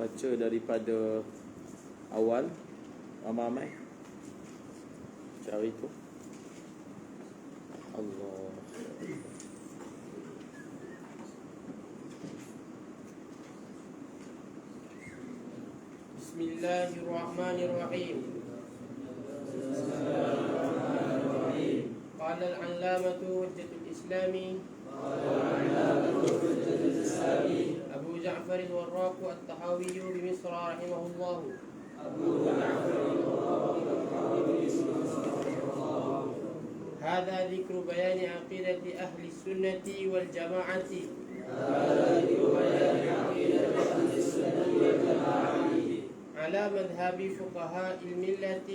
baca daripada awal. Ramai-ramai cari tu. Allah. Bismillahirrahmanirrahim. قال العلامة حجة الإسلام أبو جعفر الوراق الطحاوي بمصر رحمه الله. هذا ذكر بيان عقيدة أهل السنة والجماعة على مذهب فقهاء الملة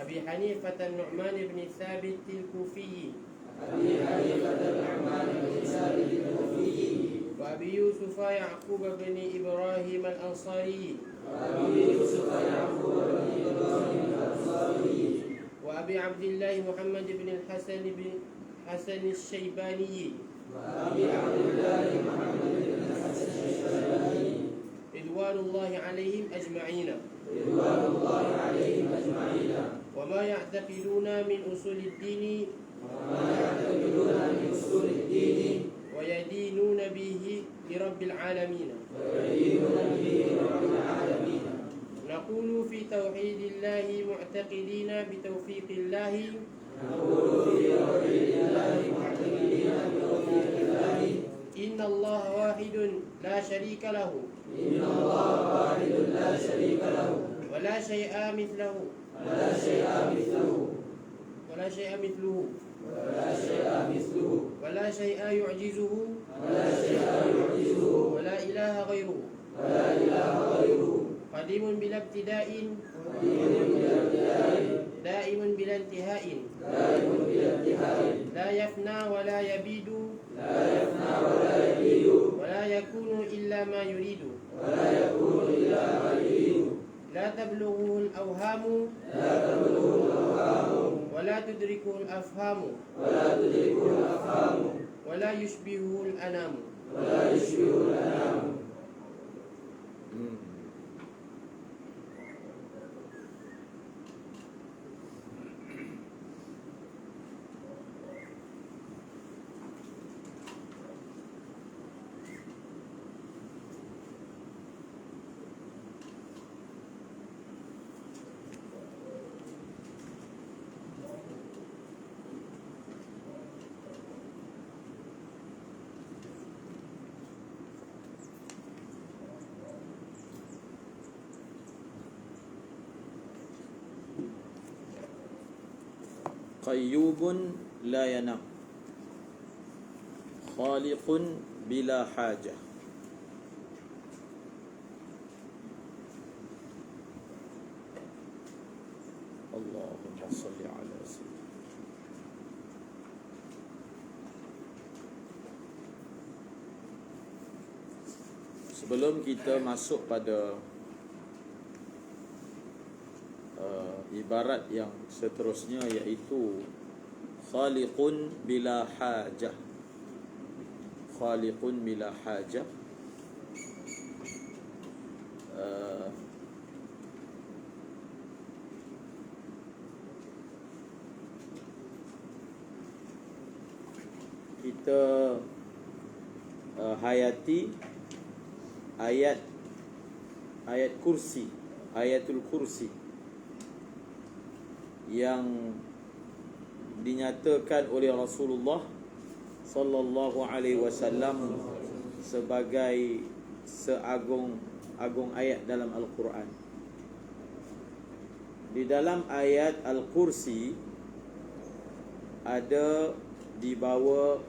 أبي حنيفة النعمان بن ثابت الكوفي وأبي يوسف يعقوب بن إبراهيم الأنصاري وأبي عبد الله محمد بن الحسن بن حسن الشيباني رضوان الله عليهم أجمعين. وما يعتقدون من أصول الدين ويدينون به لرب العالمين. نقول في توحيد الله معتقدين بتوفيق الله إن الله واحد لا شريك له ولا شيء مثله ولا شيء يعجزه ولا إله غيره قديم بلا ابتداء دائم بلا انتهاء لا يفنى ولا يبيد ولا يكون إلا ما يريد لا تبلغه الأوهام ولا تدركه الأفهام ولا يشبهه الأنام. قيوب لا ينام خالق بلا حاجة. اللهم صل على سيدنا. Sebelum kita masuk pada ibarat yang seterusnya, iaitu khaliqun bila hajah. Khaliqun bila hajah. Kita hayati ayat kursi, ayatul kursi yang dinyatakan oleh Rasulullah sallallahu alaihi wasallam sebagai seagung ayat dalam Al-Quran. Di dalam ayat Al-Kursi ada dibawa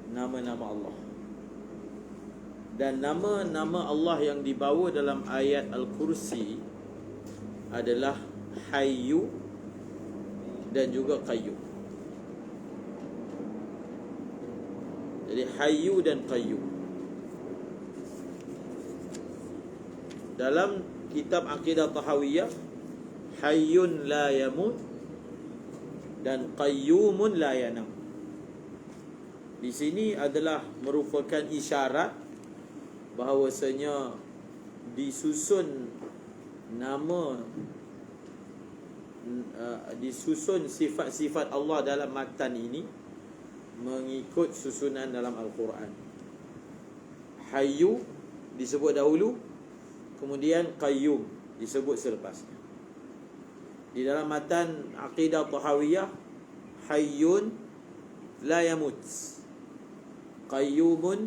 nama-nama Allah. Dan nama-nama Allah yang dibawa dalam ayat Al-Kursi adalah Hayyu dan juga Qayyum. Jadi Hayyu dan Qayyum. Dalam kitab Aqidah Tahawiyah, Hayyun la yamut dan Qayyumun la yanam. Di sini adalah merupakan isyarat bahawasanya disusun nama disusun sifat-sifat Allah dalam matan ini mengikut susunan dalam Al-Quran. Hayyu disebut dahulu, kemudian Qayyum disebut selepasnya. Di dalam matan Aqidah Tahawiyah, Hayyun la yamut, Qayyumun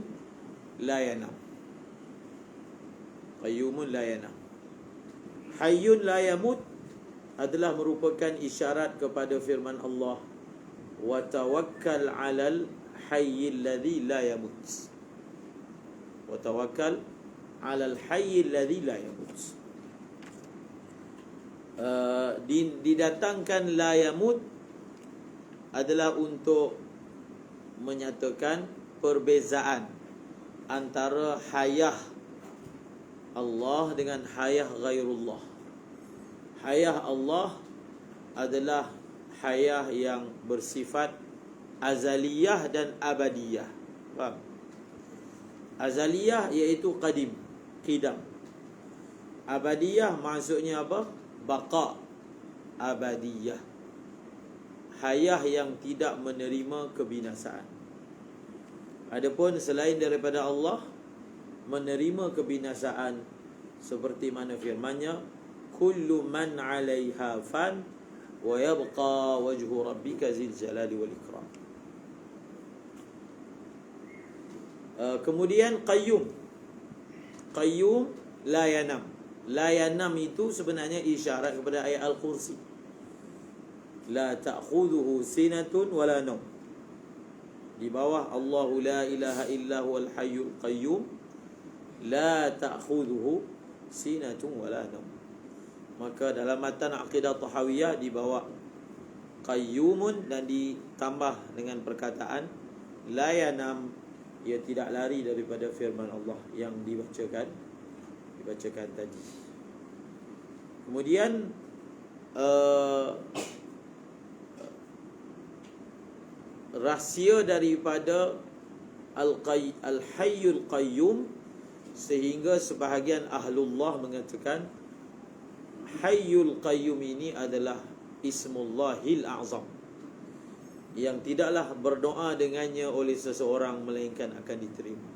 la yanam. Qayyumun la yanam. Hayyun la yamut adalah merupakan isyarat kepada firman Allah, wa tawakkal 'alal hayyil ladzi la yamut. Wa tawakkal 'alal hayyil ladzi la yamut. Didatangkan la yamut adalah untuk menyatakan perbezaan antara hayah Allah dengan hayah ghairullah. Hayah Allah adalah hayah yang bersifat azaliyah dan abadiyah. Faham? Azaliyah iaitu qadim, qidam. Abadiyah maksudnya apa? Baqa, abadiyah. Hayah yang tidak menerima kebinasaan. Adapun selain daripada Allah menerima kebinasaan, seperti mana firman-Nya, kullu man 'alaiha fan wa yabqa wajhu rabbika zil jalali wal ikram. Kemudian Qayyum. Qayyum la yanam. La yanam itu sebenarnya isyarat kepada ayat Al-Kursi. La ta'khudhuhu sinatun wala nawm. Di bawah Allahu la ilaha illa huwal hayyul qayyum, la ta'khudhuhu sinatun wala nawm. Maka dalam matan Aqidah Tahawiyah dibawa Qayyumun dan ditambah dengan perkataan la yanam, ia tidak lari daripada firman Allah yang dibacakan tadi. Kemudian rahsia daripada Al-Hayyul Qayyum, sehingga sebahagian ahlullah mengatakan Hayyul Qayyum ini adalah Ismullahil A'zam, yang tidaklah berdoa dengannya oleh seseorang melainkan akan diterima.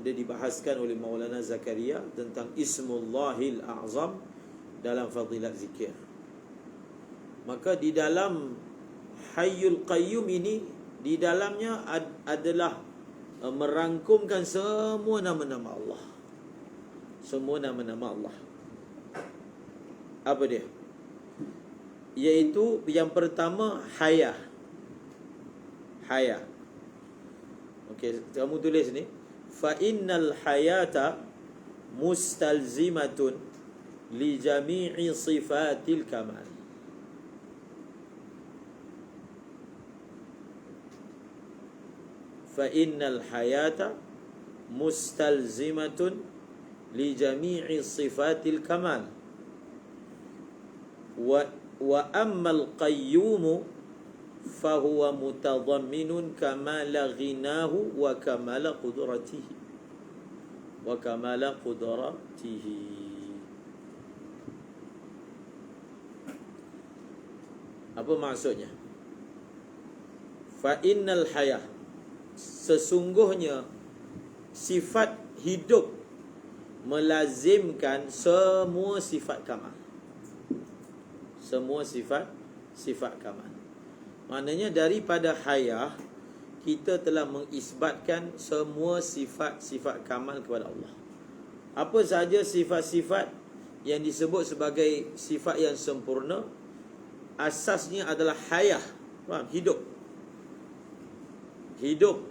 Ada dibahaskan oleh Maulana Zakaria tentang Ismullahil A'zam dalam fadilat zikir. Maka di dalam Hayyul Qayyum ini, di dalamnya adalah merangkumkan semua nama-nama Allah. Semua nama-nama Allah. Apa dia? Iaitu yang pertama Hayah. Hayah. Okey, kamu tulis ni. Fa innal hayata mustalzimatun li jami'i sifatil kamal. Fa innal hayata mustalzimatun li jami'i sifatil kamal. Wa ammal qayyum fahuwa mutadamminun kamala ghinahu wa kamala qudratihi. Wa kamala qudratihi. Apa maksudnya? Fa innal hayah, sesungguhnya sifat hidup melazimkan semua sifat kamal. Semua sifat kamal. Maknanya daripada hayah kita telah mengisbatkan semua sifat-sifat kamal kepada Allah. Apa sahaja sifat-sifat yang disebut sebagai sifat yang sempurna, asasnya adalah hayah. Faham? Hidup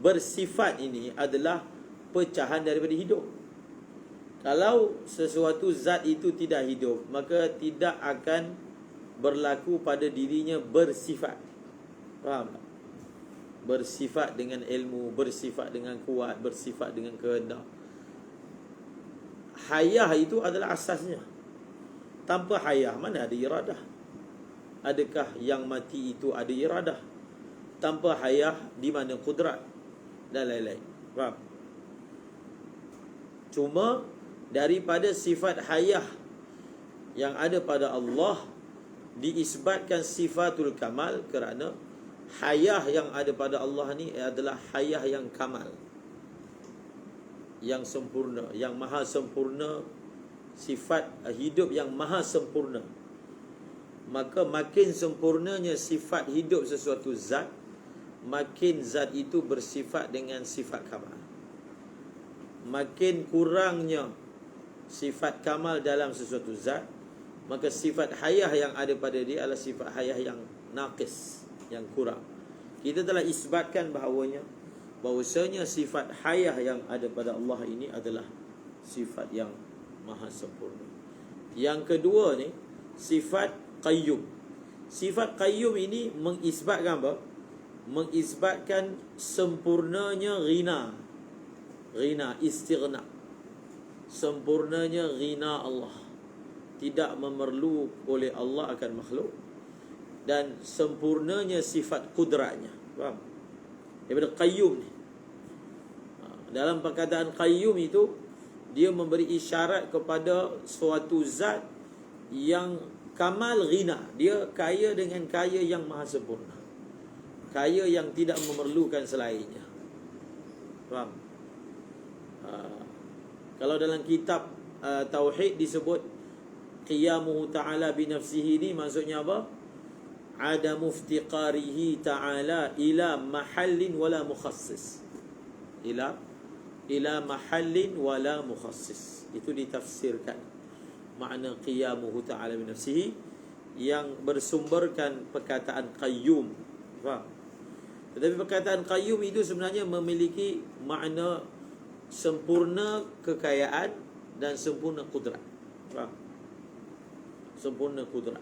bersifat ini adalah pecahan daripada hidup. Kalau sesuatu zat itu tidak hidup, maka tidak akan berlaku pada dirinya bersifat. Faham tak? Bersifat dengan ilmu, bersifat dengan kuat, bersifat dengan kehendak. Hayah itu adalah asasnya. Tanpa hayah mana ada iradah? Adakah yang mati itu ada iradah? tanpa hayah di mana qudrat dan lain-lain. Faham? Cuma daripada sifat hayah yang ada pada Allah diisbatkan sifatul kamal, kerana hayah yang ada pada Allah ni adalah hayah yang kamal, yang sempurna, yang maha sempurna, sifat hidup yang maha sempurna. Maka makin sempurnanya sifat hidup sesuatu zat, makin zat itu bersifat dengan sifat kamal. Makin kurangnya sifat kamal dalam sesuatu zat, maka sifat hayah yang ada pada dia adalah sifat hayah yang naqis, yang kurang. Kita telah isbatkan bahawasanya sifat hayah yang ada pada Allah ini adalah sifat yang maha sempurna. Yang kedua ni, sifat qayyum. Sifat qayyum ini mengisbatkan apa? Mengisbatkan sempurnanya ghina, istighna. Sempurnanya ghina Allah, tidak memerlu oleh Allah akan makhluk, dan sempurnanya sifat kudratnya. Faham? Daripada qayyum ni. Dalam perkataan qayyum itu, dia memberi isyarat kepada suatu zat yang kamal ghina. Dia kaya dengan kaya yang maha sempurna, kaya yang tidak memerlukan selainnya. Faham? Kalau dalam kitab Tauhid disebut qiyamuhu ta'ala binafsihi, ni maksudnya apa? Adamu iftiqarihi ta'ala ila mahallin wala mukhassis. Ila mahallin wala mukhassis. Itu ditafsirkan makna qiyamuhu ta'ala binafsihi, yang bersumberkan perkataan qayyum. Faham? Tetapi perkataan qayyum itu sebenarnya memiliki makna sempurna kekayaan dan sempurna kudrat. Faham? Sempurna kudrat.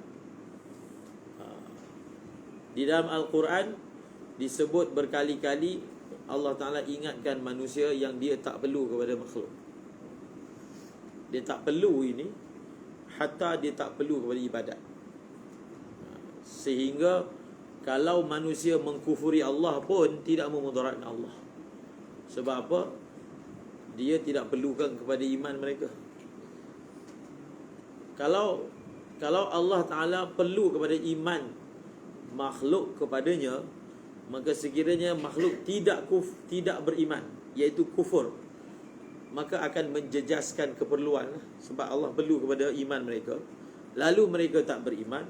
Di dalam Al-Quran disebut berkali-kali, Allah Ta'ala ingatkan manusia yang dia tak perlu kepada makhluk. Dia tak perlu ini, hatta dia tak perlu kepada ibadat. Sehingga kalau manusia mengkufuri Allah pun tidak memudaratkan Allah. Sebab apa? Dia tidak perlukan kepada iman mereka. Kalau Allah Ta'ala perlu kepada iman makhluk kepadanya, maka sekiranya makhluk tidak beriman, iaitu kufur, maka akan menjejaskan keperluan. Sebab Allah perlu kepada iman mereka, lalu mereka tak beriman,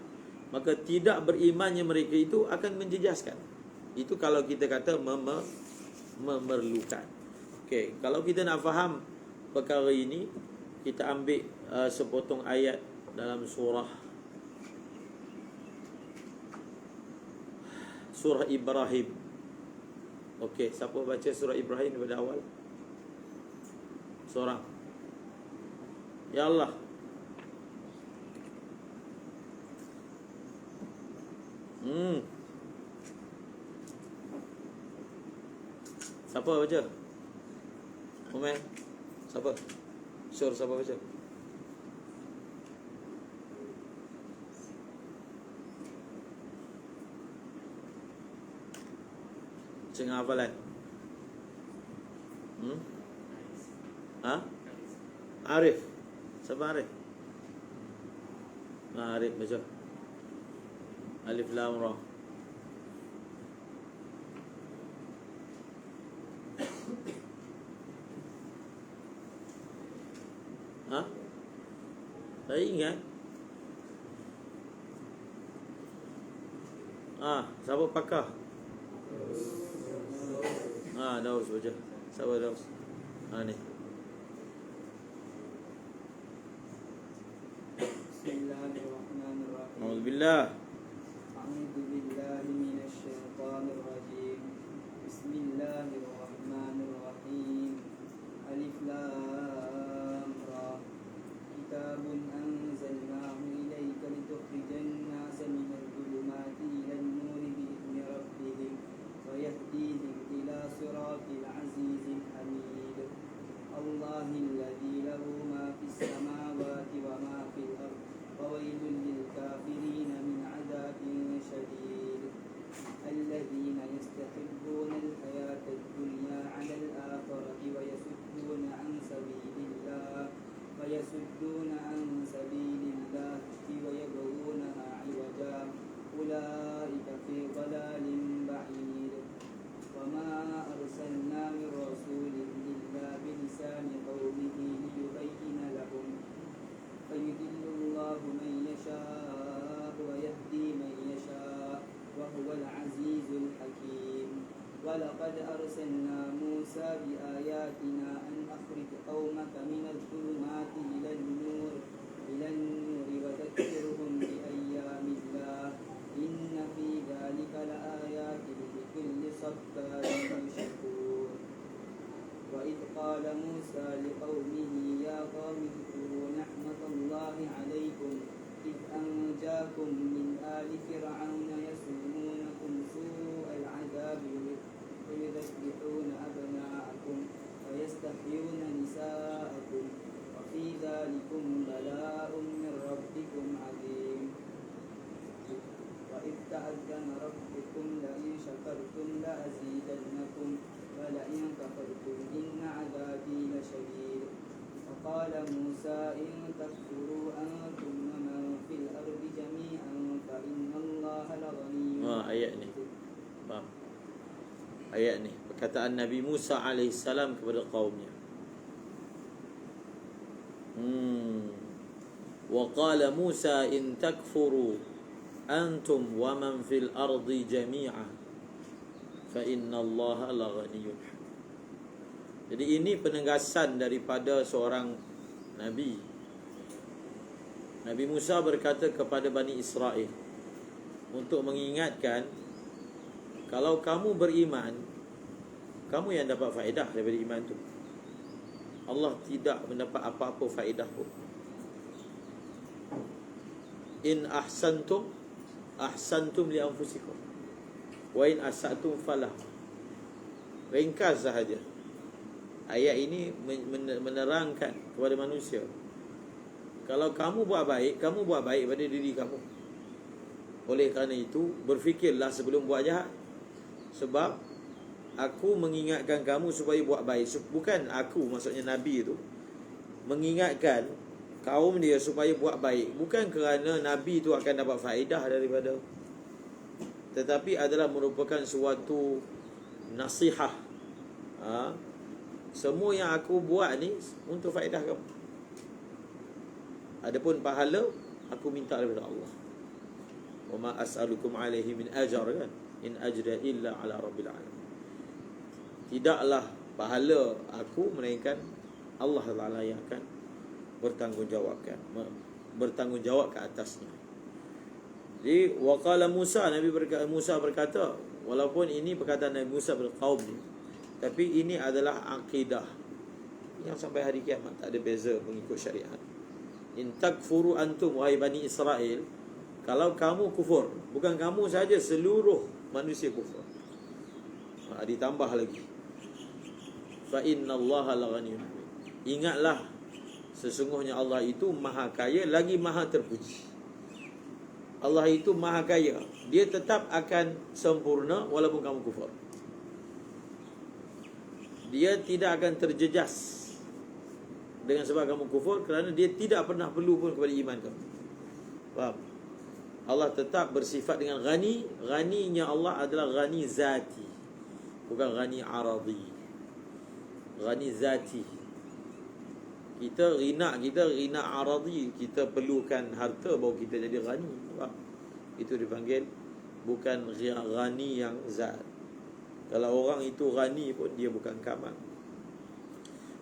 maka tidak berimannya mereka itu akan menjejaskan. Itu kalau kita kata memerlukan. Okey, kalau kita nak faham perkara ini, kita ambil sepotong ayat dalam surah Ibrahim. Okey, siapa baca surah Ibrahim daripada awal? Seorang. Ya Allah. Siapa baca? Umar. Siapa? Siapa baca? Tengah hafalan. Arif. Siapa Arif? Arif baca. Alif Lam Ra. Saya ingat. Siapa pakar? Daus baca. Siapa Daus? Ni. Bismillahirrahmanirrahim. Alhamdulillah. A'udzu billahi minasyaitonir rajim. Bismillahirrahmanirrahim. Alif Lam Ra. Kitabun anzalnahu ilaika litukhrijan nasa minadh dhulumati ilan nuri bi'izni rabbihim wa yahdihim ila siratil azizil hamid. Allahilladzi lahu ma fis samawati wa ma fil ardh wa wailul lil kafirin min ولقد أرسلنا موسى بآياتنا أن أخرج قومك من الظلمات إلى النور وذكرهم بأيام الله إن في ذلك لآيات لكل صبار شكور وإذ قال موسى لقومه يا قوم اذكروا نعمة الله عليكم إذ أنجاكم من آل فرعون يسومونكم سوء العذاب ويذبحون أبناءكم ويستحيون نساءكم وفي ذلكم بلاء من ربكم عظيم وإذ تأذن ربكم لئن شكرتم لأزيدنكم ولئن كفرتم إن عذابي لشديد وقال موسى إن تكفروا أنتم ومن في الأرض جميعا فإن الله لغني. Ayat ni. Faham? Ayat ni perkataan Nabi Musa alaihissalam kepada kaumnya. Wa qala Musa in takfuru antum wa man fil ardi jami'a fa inna Allah laghaniyyun. Jadi ini penegasan daripada seorang Nabi. Nabi Musa berkata kepada Bani Israel untuk mengingatkan, kalau kamu beriman, kamu yang dapat faedah daripada iman tu. Allah tidak mendapat apa-apa faedah pun. In ahsantum ahsantum li anfusikum wa in asatum falah. Ringkas sahaja. Ayat ini menerangkan kepada manusia, kalau kamu buat baik, kamu buat baik pada diri kamu. Oleh kerana itu, berfikirlah sebelum buat jahat. Sebab aku mengingatkan kamu supaya buat baik. Bukan aku, maksudnya Nabi itu mengingatkan kaum dia supaya buat baik, bukan kerana Nabi itu akan dapat faedah daripada, tetapi adalah merupakan suatu nasihat. Semua yang aku buat ni untuk faedah kamu. Adapun pahala aku minta daripada Allah. Wa ma as'alukum alaihi min ajr, kan? In ajra illa ala rabbil alamin. Tidaklah pahala aku melainkan Allah Taala yang akan bertanggungjawab ke atasnya. Jadi waqala Musa, Musa berkata, walaupun ini perkataan Nabi Musa kepada kaum ni, tapi ini adalah akidah yang sampai hari kiamat tak ada beza mengikut syariat. In takfuru antum, wahai Bani Israel, kalau kamu kufur, bukan kamu saja, seluruh manusia kufur. Ditambah lagi, fa innallaha laghaniyyun. Ingatlah, sesungguhnya Allah itu maha kaya lagi maha terpuji. Allah itu maha kaya, dia tetap akan sempurna walaupun kamu kufur. Dia tidak akan terjejas dengan sebab kamu kufur, kerana dia tidak pernah perlu pun kepada iman kamu. Faham? Allah tetap bersifat dengan ghani. Ghaninya Allah adalah ghani zati, bukan ghani aradi. Ghani zati. Kita rina aradi, kita perlukan harta baru kita jadi ghani. Faham? Itu dipanggil bukan ghani yang zat. Kalau orang itu ghani pun dia bukan kamal.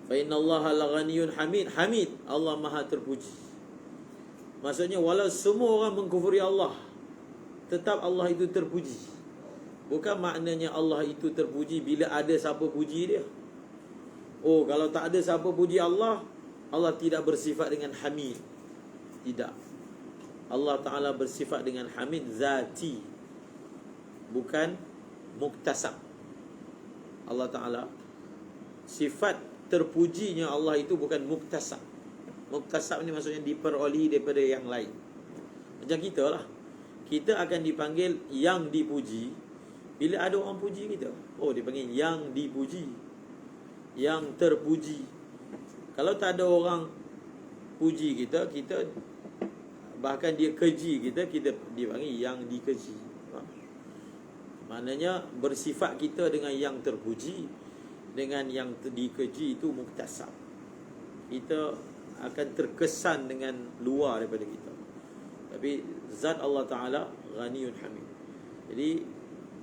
Fa innallaha laghaniyyun hamid. Hamid, Allah maha terpuji. Maksudnya walau semua orang mengkufuri Allah, tetap Allah itu terpuji. Bukan maknanya Allah itu terpuji bila ada siapa puji dia. Oh, kalau tak ada siapa puji Allah, Allah tidak bersifat dengan hamid. Tidak. Allah Ta'ala bersifat dengan hamid zati, bukan muktasab. Allah Ta'ala sifat terpujinya Allah itu bukan muktasab. Muktasab ni maksudnya diperolehi daripada yang lain. Macam kita lah, kita akan dipanggil yang dipuji bila ada orang puji kita. Oh, dipanggil yang dipuji, yang terpuji. Kalau tak ada orang puji kita, bahkan dia keji kita dipanggil yang dikeji. Maknanya bersifat kita dengan yang terpuji, dengan yang dikeji itu muktasab. Kita akan terkesan dengan luar daripada kita. Tapi zat Allah Ta'ala Ghaniyyun Hamid. Jadi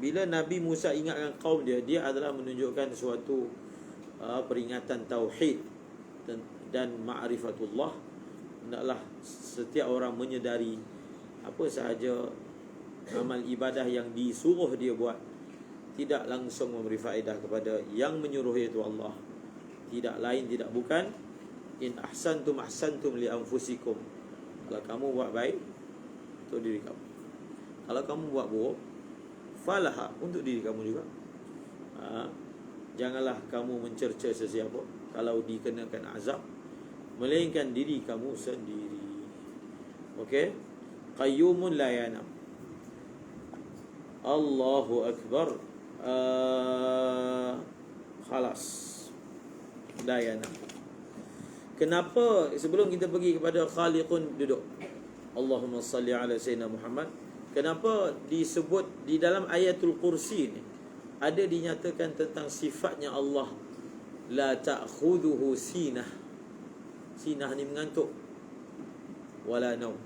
bila Nabi Musa ingatkan kaum dia, dia adalah menunjukkan suatu peringatan tauhid dan ma'rifatullah. Hendaklah setiap orang menyedari apa sahaja amal ibadah yang disuruh dia buat tidak langsung memberi faedah kepada yang menyuruh, iaitu Allah. Tidak lain, tidak bukan. In ahsantum ahsantum li anfusikum. Kalau kamu buat baik, untuk diri kamu. Kalau kamu buat buruk, falaha, untuk diri kamu juga. Janganlah kamu mencerca sesiapa kalau dikenakan azab, melainkan diri kamu sendiri. Okey? Qayyumun la yanam. Allahu Akbar. Khalas. La yanam. Kenapa sebelum kita pergi kepada Khaliqun, duduk. Allahumma salli ala Sayyidina Muhammad. Kenapa disebut di dalam ayatul kursi ni ada dinyatakan tentang sifatnya Allah, la ta'khuduhu sinah. Sinah ni mengantuk. Wala naum.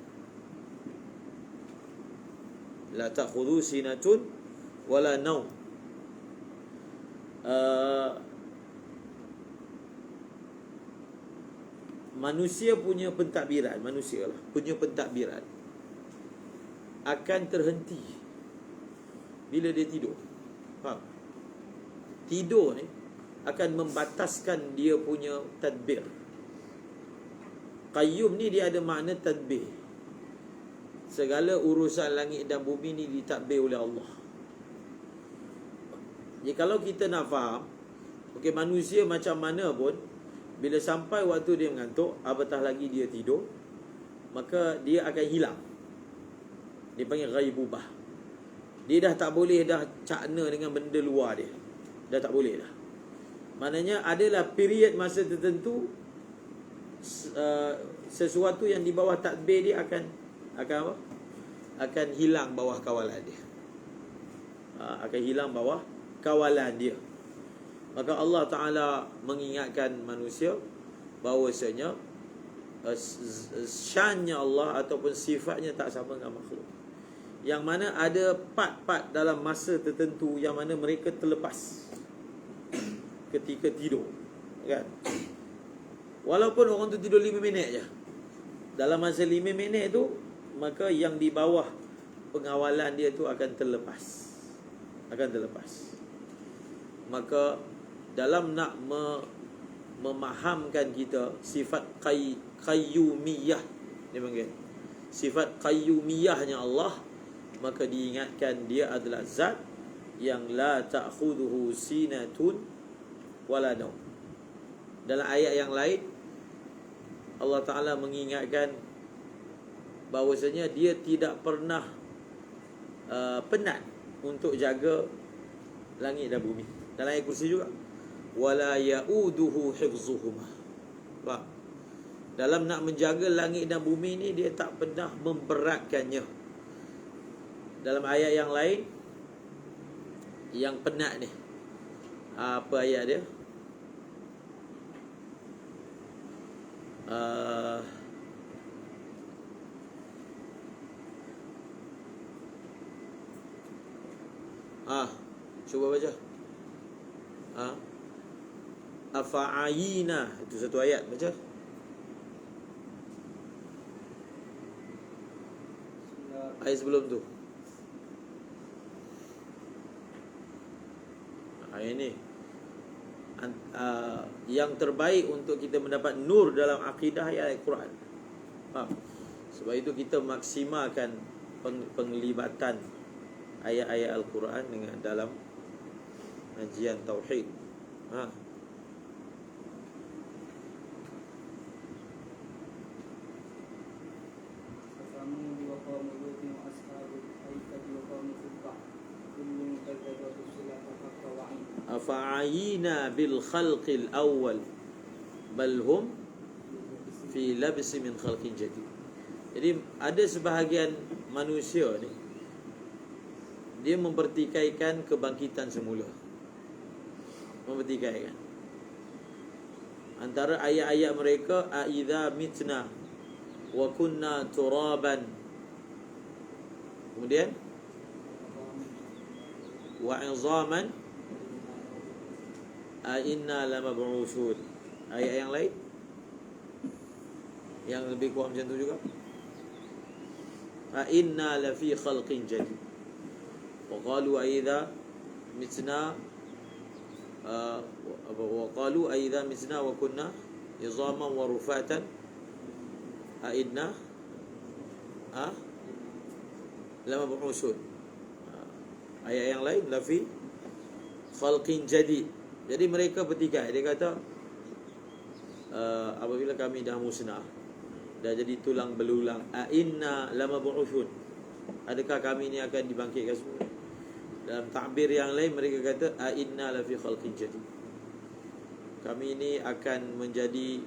La ta'khudhu sinatun wala naum. Manusia punya pentadbiran, punya pentadbiran akan terhenti bila dia tidur. Faham? Tidur ni akan membataskan dia punya tadbir. Qayyum ni dia ada makna tadbir. Segala urusan langit dan bumi ni ditadbir oleh Allah. Jadi kalau kita nak faham, okey, manusia macam mana pun, bila sampai waktu dia mengantuk, apatah lagi dia tidur, maka dia akan hilang. Dia panggil ghaibubah. Dia dah tak boleh dah cakna dengan benda luar dia. Dah tak boleh dah. Maknanya adalah period masa tertentu, sesuatu yang di bawah tadbir dia akan apa? Akan hilang bawah kawalan dia. Akan hilang bawah kawalan dia. Maka Allah Ta'ala mengingatkan manusia bahawasanya syannya Allah ataupun sifatnya tak sama dengan makhluk. Yang mana ada part-part dalam masa tertentu yang mana mereka terlepas ketika tidur, kan? Walaupun orang tu tidur 5 minit je, dalam masa 5 minit tu, maka yang di bawah pengawalan dia tu akan terlepas. Maka dalam nak memahamkan kita sifat qayyumiyah, dia panggil sifat qayyumiyahnya Allah, maka diingatkan dia adalah zat yang la ta'khudhuhu sinatun wala naum. Dalam ayat yang lain Allah Ta'ala mengingatkan bahawasanya dia tidak pernah penat untuk jaga langit dan bumi. Dalam ayat kursi juga, wala ya'uduhu hifzuhuma. Faham? Dalam nak menjaga langit dan bumi ni, dia tak pernah memberatkannya. Dalam ayat yang lain, yang penat ni, apa ayat dia? Cuba baca. Afa'ayina, itu satu ayat, baca. Ayat sebelum tu. Ini yang terbaik untuk kita mendapat nur dalam akidah ayat Al-Quran. Sebab itu kita maksimalkan penglibatan ayat-ayat Al-Quran dengan dalam kajian tauhid. Afa'ayina bil khalqil awal bal hum fi labsi min khalqin jadid. Jadi ada sebahagian manusia ni, dia mempertikaikan kebangkitan semula. Mempertikaikan antara ayat-ayat mereka, aidza mitna wa kunna turaban. Kemudian wa 'idhaman a inna lamab'uthun. Ayat yang lain yang lebih kurang macam tu juga. A inna lafi khalqin jadid. Wa qalu aidha mitna wa qalu aidha mitna wa kunna idhaman wa rufatan a inna lamab'uthun. Ayat yang lain lafi khalqin jadid. Jadi mereka bertikai. Dia kata apabila kami dah musnah, dah jadi tulang belulang, a inna lamab'uthun, adakah kami ni akan dibangkitkan semula? Dalam takbir yang lain mereka kata a inna lafi khalqin jadid, kami ni akan menjadi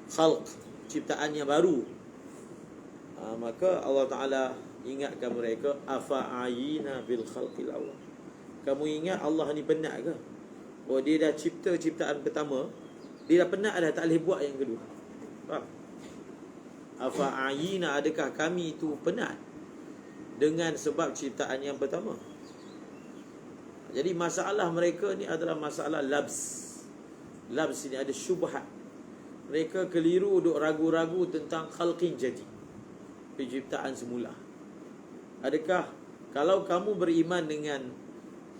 khalq, ciptaan yang baru. Maka Allah Ta'ala ingatkan mereka, afa'ayina bil khalqil awal, kamu ingat Allah ni penat ke? Oh, dia dah cipta ciptaan pertama, dia dah penat dah, tak boleh buat yang kedua. Faham? Afa'ayina, adakah kami itu penat dengan sebab ciptaan yang pertama? Jadi masalah mereka ni adalah masalah labs. Labs ini ada syubhat. Mereka keliru duk ragu-ragu tentang khalqin jadi, penciptaan semula. Adakah kalau kamu beriman dengan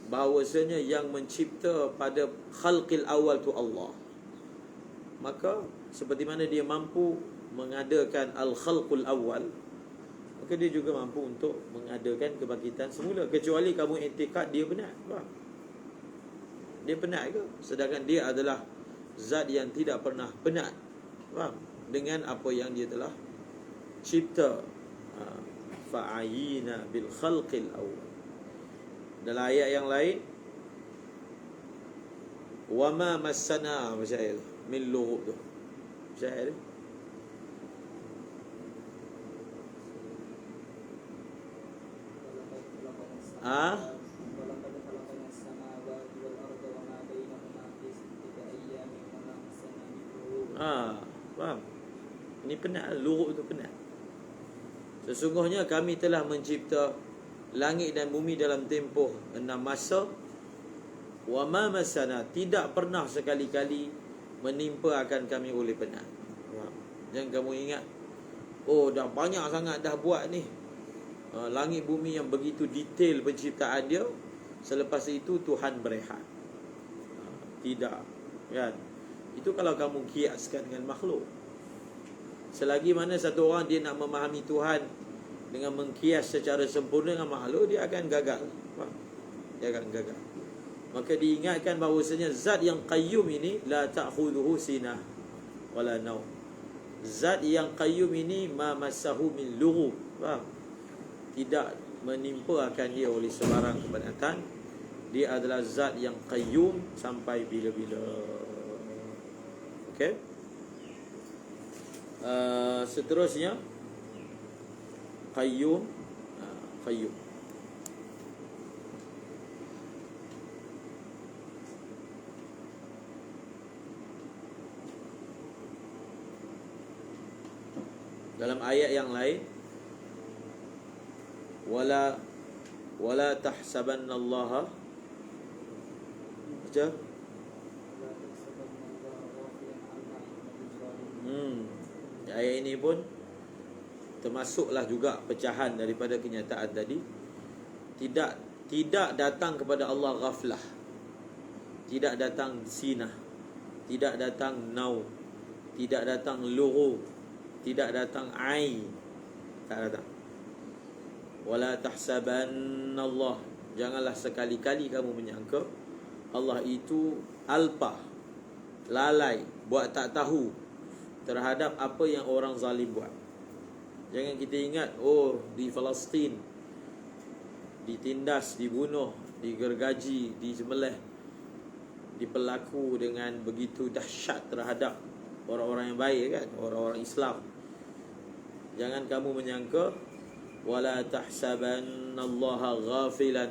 bahawasanya yang mencipta pada khalqil awal tu Allah, maka seperti mana dia mampu mengadakan al-khalqul awal, maka dia juga mampu untuk mengadakan kebangkitan semula. Kecuali kamu i'tikad dia penat. Faham? Dia penat ke? Sedangkan dia adalah zat yang tidak pernah penat. Faham? Dengan apa yang dia telah cipta. Fa'ayina bil khalqil awal. Dalam ayat yang lain, wa ma massana masyair min lughub tu. Syair faham? Ini penat, lughub tu penat. Sesungguhnya kami telah mencipta langit dan bumi dalam tempoh 6 masa. Wa ma masana, tidak pernah sekali-kali menimpa akan kami oleh penat. Jangan kamu ingat, oh dah banyak sangat dah buat ni, langit bumi yang begitu detail penciptaan dia, selepas itu Tuhan berehat. Tidak, kan? Itu kalau kamu kiaskan dengan makhluk. Selagi mana satu orang dia nak memahami Tuhan dengan mengkias secara sempurna dengan makhluk, dia akan gagal. Dia akan gagal. Maka diingatkan bahawasanya zat yang qayyum ini la ta'khudhuhu sinah wala naum. Zat yang qayyum ini ma massahu min lughub. Tidak menimpa akan dia oleh sebarang kepenatan. Dia adalah zat yang qayyum sampai bila-bila. Okey. Seterusnya qayyum. Qayyum dalam ayat yang lain, wala tahsabannallaha, baca. Ayat ini pun termasuklah juga pecahan daripada kenyataan tadi. Tidak datang kepada Allah ghaflah, tidak datang sinah, tidak datang naum, tidak datang lughub, tidak datang ain, tak datang. Wala tahsabannallah, janganlah sekali-kali kamu menyangka Allah itu alpa, lalai, buat tak tahu terhadap apa yang orang zalim buat. Jangan kita ingat, oh di Palestin ditindas, dibunuh, digergaji, disembelih, diperlaku dengan begitu dahsyat terhadap orang-orang yang baik, kan, orang-orang Islam. Jangan kamu menyangka, wala tahsabannallaha ghafilan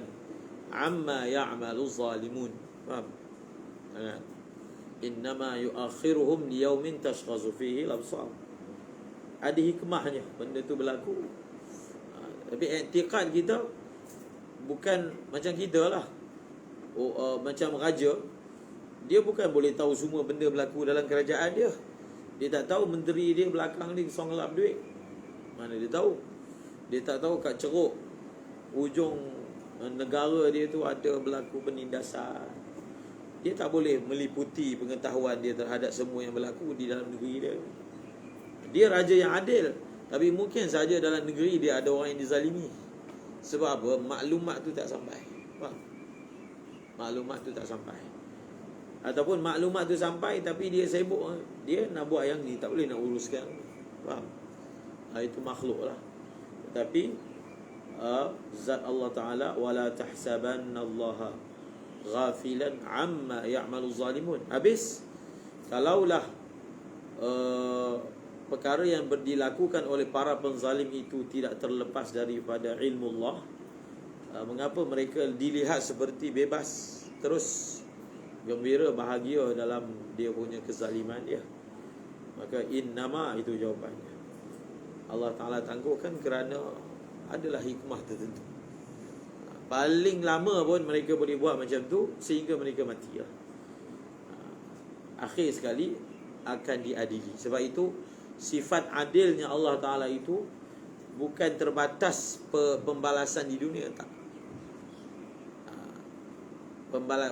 amma ya'malu zalimun. Faham? Jangan. Innama yuakhiruhum liyaumin tashkhasu fihi al-absar. Ada hikmahnya benda tu berlaku. Tapi i'tiqad kita, bukan macam kita lah. Macam raja, dia bukan boleh tahu semua benda berlaku dalam kerajaan dia. Dia tak tahu menteri dia belakang dia songlap duit. Mana dia tahu? Dia tak tahu kat ceruk ujung negara dia tu ada berlaku penindasan. Dia tak boleh meliputi pengetahuan dia terhadap semua yang berlaku di dalam negeri dia. Dia raja yang adil, tapi mungkin saja dalam negeri dia ada orang yang dizalimi. Sebab apa? Maklumat tu tak sampai. Faham? Maklumat tu tak sampai. Ataupun maklumat tu sampai tapi dia sibuk, dia nak buat yang ni, tak boleh nak uruskan. Faham? Itu makhluk lah. Tapi zat Allah Ta'ala, wala tahsabannallaha ghafilan amma ya'malu zalimun. Habis, kalaulah perkara yang dilakukan oleh para penzalim itu tidak terlepas daripada ilmu Allah, mengapa mereka dilihat seperti bebas, terus gembira, bahagia dalam dia punya kezaliman dia? Maka innama itu jawapannya. Allah Ta'ala tangguhkan kerana adalah hikmah tertentu. Paling lama pun mereka boleh buat macam tu sehingga mereka mati lah. Akhir sekali akan diadili. Sebab itu sifat adilnya Allah Ta'ala itu bukan terbatas pembalasan di dunia, tak.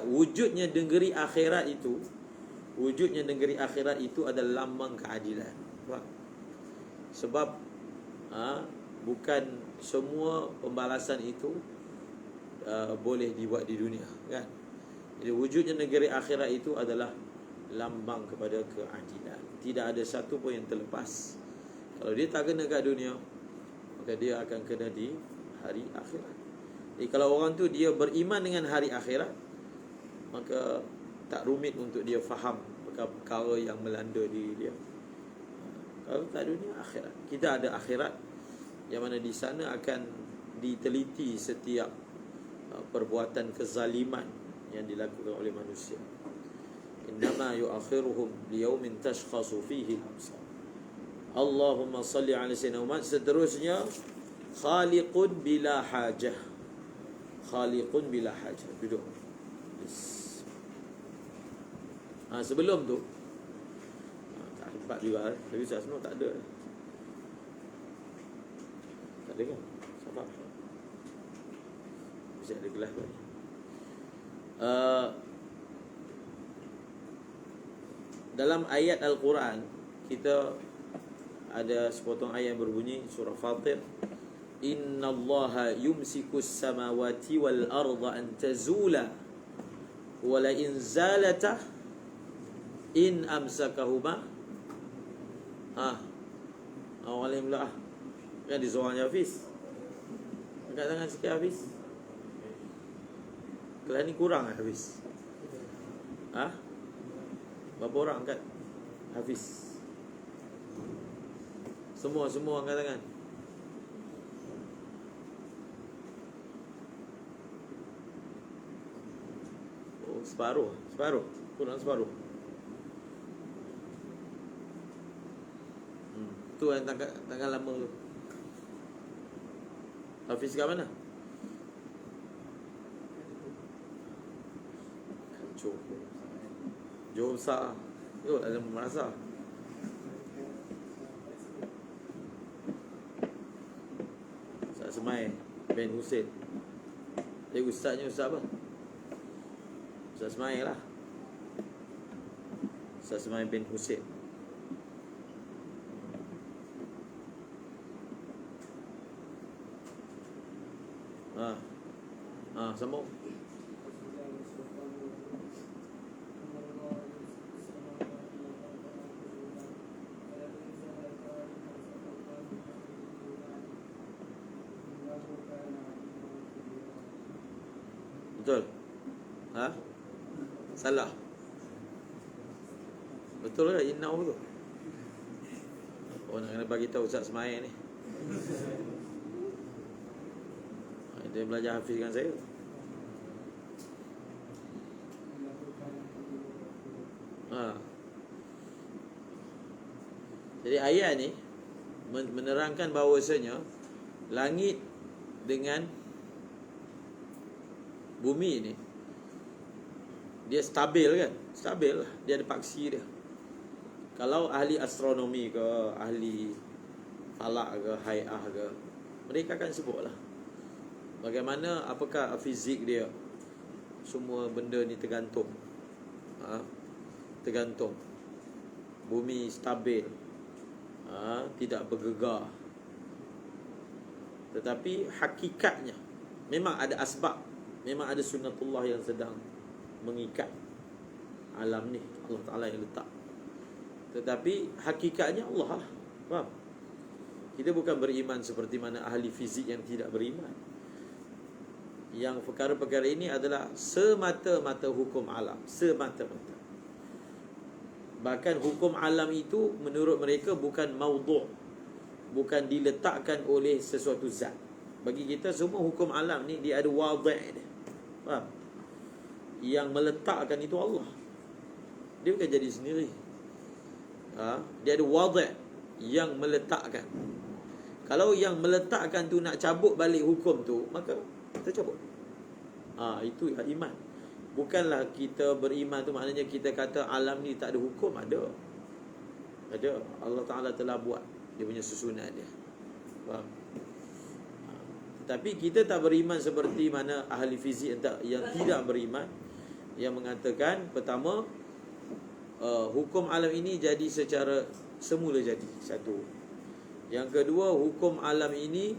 Wujudnya negeri akhirat itu, wujudnya negeri akhirat itu adalah lambang keadilan. Sebab bukan semua pembalasan itu boleh dibuat di dunia, kan? Jadi wujudnya negeri akhirat itu adalah lambang kepada keadilan. Tidak ada satu pun yang terlepas. Kalau dia tak kena kat dunia, maka dia akan kena di hari akhirat. Jadi kalau orang tu dia beriman dengan hari akhirat, maka tak rumit untuk dia faham perkara yang melanda diri dia. Kalau tak dunia, akhirat. Kita ada akhirat yang mana di sana akan diteliti setiap perbuatan kezaliman yang dilakukan oleh manusia. Innama yu'akhiruhum liyaumin tashkhasu fihi al-absar. Allahumma salli ala sayyidina Muhammad. Seterusnya, khaliqun bila hajah. Khaliqun bila hajah. Duduk. Sebelum tu tak sempat juga, tapi saya semua tak ada. Tak ada kan? Sabar. Mesti ada gelas lagi. Dalam ayat Al-Quran, kita ada sepotong ayat yang berbunyi, surah Fatir, innallaha yumsikus samawati wal arda an tazula wa la in zalata in amsakahuma. Awal yang belah kan di soalnya Hafiz. Angkat tangan sikit Hafiz. Kelas ni kurang Hafiz. Berapa orang angkat Hafiz? Semua angkat tangan. Oh, separuh. Kurang separuh. Tu yang tangan lama tu. Hafiz kat mana? Kacau. Johor besar. Yuk, ada merasa. Ustaz Semai bin Husin. Jadi ustaznya ustaz apa? Ustaz Semai lah. Ustaz Semai bin Husin. Sambung. Betul? Salah. Betul ke? Inna tu. Oh, nak kena bagi tahu Ustaz Semai ni. Dia belajar hafiz dengan saya. Jadi ayat ni menerangkan bahawasanya langit dengan Bumi ni dia stabil kan? Stabil lah. Dia ada paksi dia. Kalau ahli astronomi ke, ahli falak ke, hai'ah ke, mereka akan sebut lah bagaimana, apakah fizik dia. Semua benda ni tergantung. Tergantung. Bumi stabil, tidak bergegar. Tetapi hakikatnya memang ada asbab, memang ada sunnatullah yang sedang mengikat alam ni, Allah Ta'ala yang letak. Tetapi hakikatnya Allah lah. Faham? Kita bukan beriman seperti mana ahli fizik yang tidak beriman. Yang perkara-perkara ini adalah semata-mata hukum alam, semata-mata. Bahkan hukum alam itu menurut mereka bukan maudhu', bukan diletakkan oleh sesuatu zat. Bagi kita semua hukum alam ni dia ada wadhi' dia. Faham? Yang meletakkan itu Allah. Dia bukan jadi sendiri. Dia ada wadhi' yang meletakkan. Kalau yang meletakkan tu nak cabut balik hukum tu, maka kita cabut. Itu iman. Bukanlah kita beriman tu maknanya kita kata alam ni tak ada hukum. Ada. Allah Ta'ala telah buat dia punya susunan dia. Faham? Tapi kita tak beriman seperti mana ahli fizik yang tidak beriman, yang mengatakan pertama, hukum alam ini jadi secara semula jadi satu. Yang kedua, hukum alam ini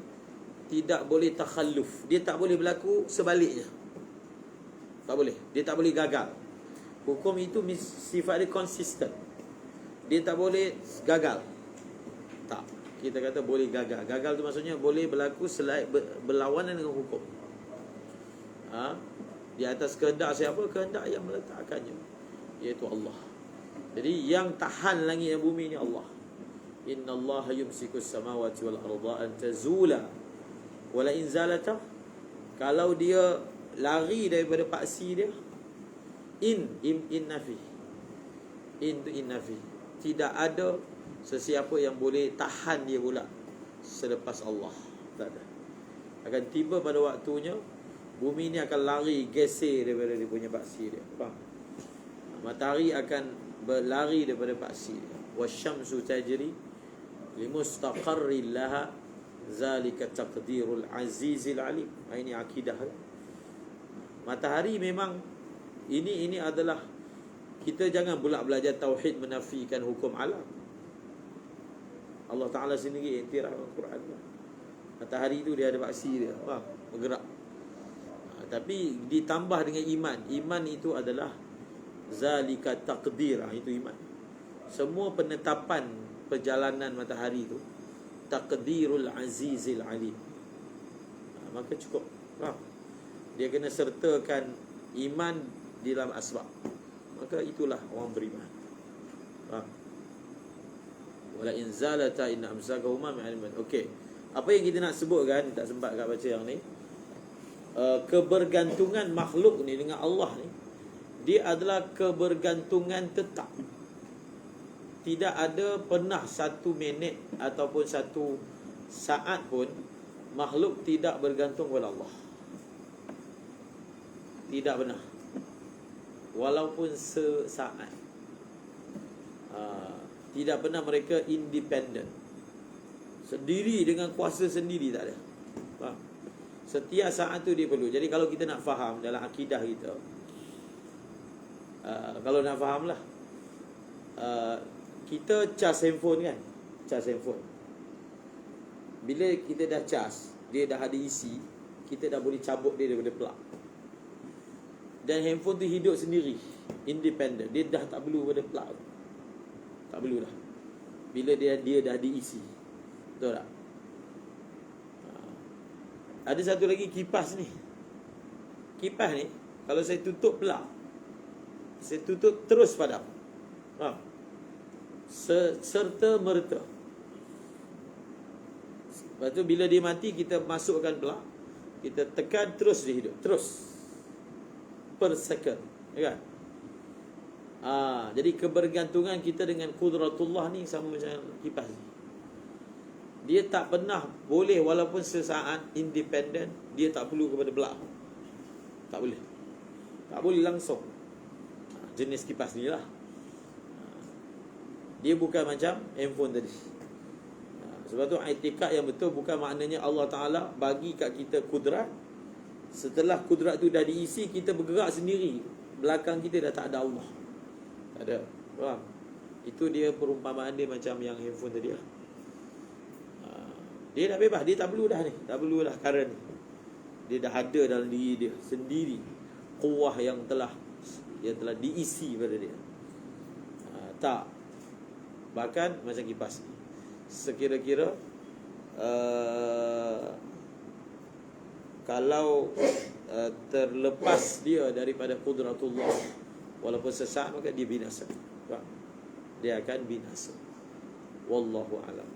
tidak boleh takhalluf. Dia tak boleh berlaku sebaliknya. Tak boleh. Dia tak boleh gagal. Hukum itu sifat dia konsisten. Dia tak boleh gagal. Tak. Kita kata boleh gagal. Gagal tu maksudnya boleh berlaku selain berlawanan dengan hukum. Di atas kehendak siapa? Kehendak yang meletakkannya, iaitu Allah. Jadi yang tahan langit dan bumi ni Allah. Inna Allah yumsikus samawati wal arda an tazula wa la in zalata. Kalau dia lari daripada paksi dia, in nafi. In nafi. Tidak ada sesiapa yang boleh tahan dia pula selepas Allah. Tak ada. Akan tiba pada waktunya bumi ni akan lari, geser daripada dia punya paksi dia. Faham? Matahari akan berlari daripada paksi dia. Wasyamsu tajri limustaqarril laha zalika taqdirul azizil alim. Ini akidah. Matahari memang ini adalah, kita jangan pula belajar tauhid menafikan hukum alam. Allah Ta'ala sendiri iktiraf Al-Quran. Matahari itu dia ada paksi dia, faham? Bergerak. Tapi ditambah dengan iman. Iman itu adalah zalika taqdir. Itu iman. Semua penetapan perjalanan matahari itu taqdirul azizil alim. Maka cukup, faham? Dia kena sertakan iman di dalam asbab. Maka itulah orang beriman. Faham? Wala in zalata inna amsakahuma min ilmin. Okey. Apa yang kita nak sebutkan, tak sempat kat baca yang ni. Kebergantungan makhluk ni dengan Allah ni, dia adalah kebergantungan tetap. Tidak ada pernah satu minit ataupun satu saat pun makhluk tidak bergantung kepada Allah. Tidak pernah. Walaupun sesaat. Tidak pernah mereka independen, sendiri dengan kuasa sendiri, tak ada. Faham? Setiap saat tu dia perlu. Jadi kalau kita nak faham dalam akidah kita, kalau nak faham lah, kita cas handphone kan, cas handphone. Bila kita dah cas, dia dah ada isi, kita dah boleh cabut dia daripada plug. Dan handphone tu hidup sendiri, independen. Dia dah tak perlu pada plug. Tak perlu dah. Bila dia dah diisi. Betul tak? Ada satu lagi kipas ni. Kipas ni, kalau saya tutup plug, saya tutup terus padam. Serta merta. Lepas tu bila dia mati, kita masukkan plug, kita tekan, terus dia hidup. Terus. Per second. Ya kan? Jadi kebergantungan kita dengan qudratullah ni sama macam kipas ni. Dia tak pernah boleh, walaupun sesaat independen, dia tak perlu kepada plug. Tak boleh. Tak boleh langsung. Jenis kipas ni lah. Dia bukan macam handphone tadi. Sebab tu i'tikad yang betul bukan maknanya Allah Ta'ala bagi kat kita kudrat. Setelah kudrat tu dah diisi, kita bergerak sendiri. Belakang kita dah tak ada Allah. Tak ada. Faham? Itu dia perumpamaan dia macam yang handphone tadi lah. Dia dah bebas. Dia tak perlu dah ni. Tak perlu dah current. Dia dah ada dalam diri dia sendiri. Kuwah yang telah diisi pada dia. Tak. Bahkan macam kipas ni. Sekira-kira kalau terlepas dia daripada qudratullah, walaupun sesaat, maka dia binasa. Dia akan binasa. Wallahu a'lam.